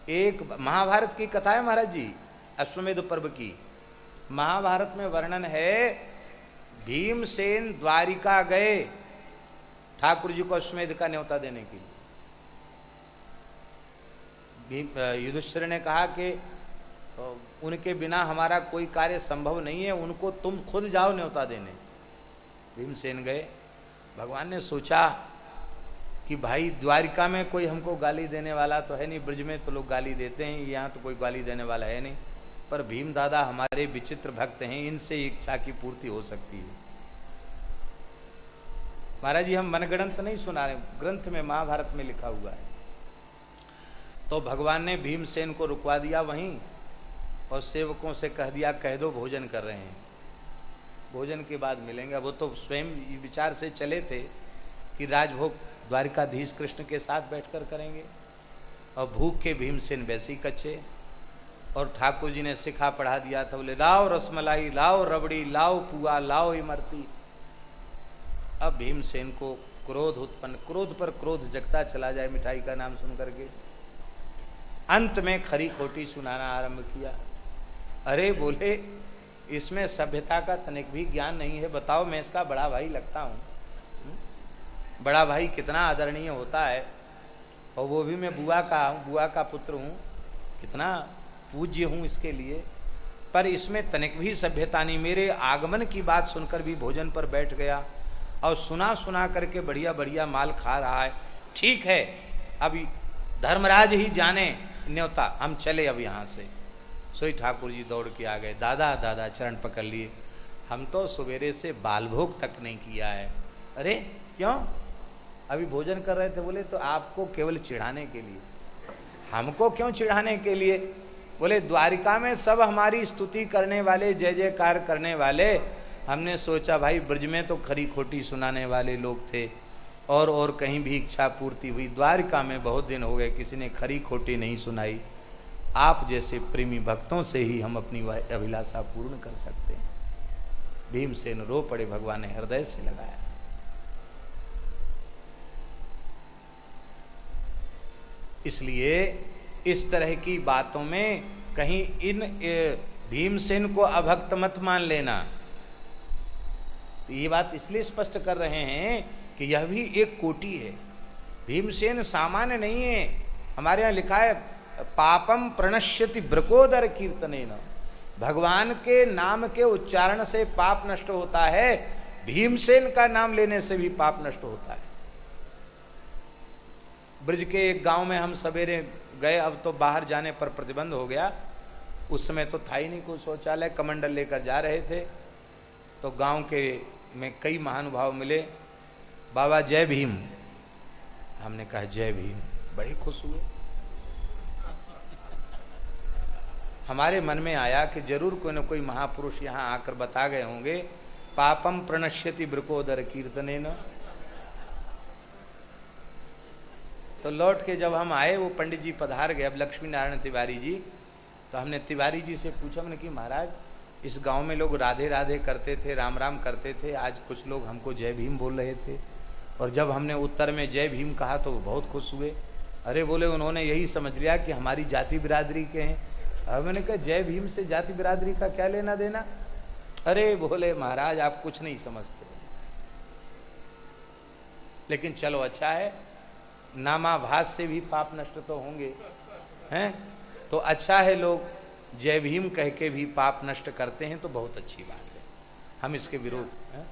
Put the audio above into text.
एक महाभारत की कथा है महाराज जी, अश्वमेध पर्व की। महाभारत में वर्णन है, भीमसेन द्वारिका गए ठाकुर जी को अश्वमेध का न्योता देने के लिए। युधिष्ठिर ने कहा कि उनके बिना हमारा कोई कार्य संभव नहीं है, उनको तुम खुद जाओ न्योता देने। भीमसेन गए। भगवान ने सोचा कि भाई द्वारिका में कोई हमको गाली देने वाला तो है नहीं, ब्रज में तो लोग गाली देते हैं, यहाँ तो कोई गाली देने वाला है नहीं, पर भीम दादा हमारे विचित्र भक्त हैं, इनसे इच्छा की पूर्ति हो सकती है। महाराज जी हम मनगढ़ंत नहीं सुना रहे, ग्रंथ में महाभारत में लिखा हुआ है। तो भगवान ने भीमसेन को रुकवा दिया वहीं और सेवकों से कह दिया, कह दो भोजन कर रहे हैं, भोजन के बाद मिलेंगे। वो तो स्वयं विचार से चले थे कि राजभोग द्वारिकाधीश कृष्ण के साथ बैठकर करेंगे, और भूख के भीमसेन वैसे ही कच्चे। और ठाकुर जी ने सिखा पढ़ा दिया था, बोले लाओ रसमलाई, लाओ रबड़ी, लाओ पुआ, लाओ इमरती। अब भीमसेन को क्रोध उत्पन्न, क्रोध पर क्रोध जगता चला जाए मिठाई का नाम सुन करके। अंत में खरी खोटी सुनाना आरंभ किया। अरे बोले इसमें सभ्यता का तनिक भी ज्ञान नहीं है, बताओ मैं इसका बड़ा भाई लगता हूँ, बड़ा भाई कितना आदरणीय होता है, और वो भी मैं बुआ का पुत्र हूँ, कितना पूज्य हूँ इसके लिए, पर इसमें तनिक भी सभ्यता नहीं। मेरे आगमन की बात सुनकर भी भोजन पर बैठ गया और सुना सुना करके बढ़िया बढ़िया माल खा रहा है। ठीक है, अभी धर्मराज ही जाने न्योता, हम चले अब यहाँ से। सोई ठाकुर जी दौड़ के आ गए, दादा दादा चरण पकड़ लिए, हम तो सवेरे से बाल भोग तक नहीं किया है। अरे क्यों, अभी भोजन कर रहे थे। बोले तो आपको केवल चिढ़ाने के लिए। हमको क्यों चिढ़ाने के लिए? बोले द्वारिका में सब हमारी स्तुति करने वाले, जय जयकार करने वाले, हमने सोचा भाई ब्रज में तो खरी खोटी सुनाने वाले लोग थे, और कहीं भी इच्छा पूर्ति हुई, द्वारिका में बहुत दिन हो गए किसी ने खरी खोटी नहीं सुनाई, आप जैसे प्रेमी भक्तों से ही हम अपनी वह अभिलाषा पूर्ण कर सकते हैं। भीमसेन रो पड़े, भगवान ने हृदय से लगाया। इसलिए इस तरह की बातों में कहीं इन भीमसेन को अभक्त मत मान लेना। तो ये बात इसलिए स्पष्ट कर रहे हैं कि यह भी एक कोटि है, भीमसेन सामान्य नहीं है। हमारे यहाँ लिखा है पापम प्रणश्यति ब्रकोदर कीर्तनेन, भगवान के नाम के उच्चारण से पाप नष्ट होता है, भीमसेन का नाम लेने से भी पाप नष्ट होता है। ब्रज के एक गांव में हम सवेरे गए, अब तो बाहर जाने पर प्रतिबंध हो गया, उस समय तो था ही नहीं कोई शौचालय, कमंडल लेकर जा रहे थे, तो गांव के में कई महानुभाव मिले, बाबा जय भीम। हमने कहा जय भीम, बड़े खुश हुए। हमारे मन में आया कि जरूर कोई न कोई महापुरुष यहाँ आकर बता गए होंगे, पापम प्रणश्यति ब्रकोदर कीर्तनेन। तो लौट के जब हम आए, वो पंडित जी पधार गए, अब लक्ष्मी नारायण तिवारी जी। तो हमने तिवारी जी से पूछा, मैंने कि महाराज इस गांव में लोग राधे राधे करते थे, राम राम करते थे, आज कुछ लोग हमको जय भीम बोल रहे थे, और जब हमने उत्तर में जय भीम कहा तो वो बहुत खुश हुए। अरे बोले उन्होंने यही समझ लिया कि हमारी जाति बिरादरी के हैं। अब मैंने कहा जय भीम से जाति बिरादरी का क्या लेना देना? अरे बोले महाराज आप कुछ नहीं समझते, लेकिन चलो अच्छा है, नामाभास से भी पाप नष्ट तो होंगे, हैं? तो अच्छा है लोग जय भीम कह के भी पाप नष्ट करते हैं, तो बहुत अच्छी बात है, हम इसके विरोध हैं।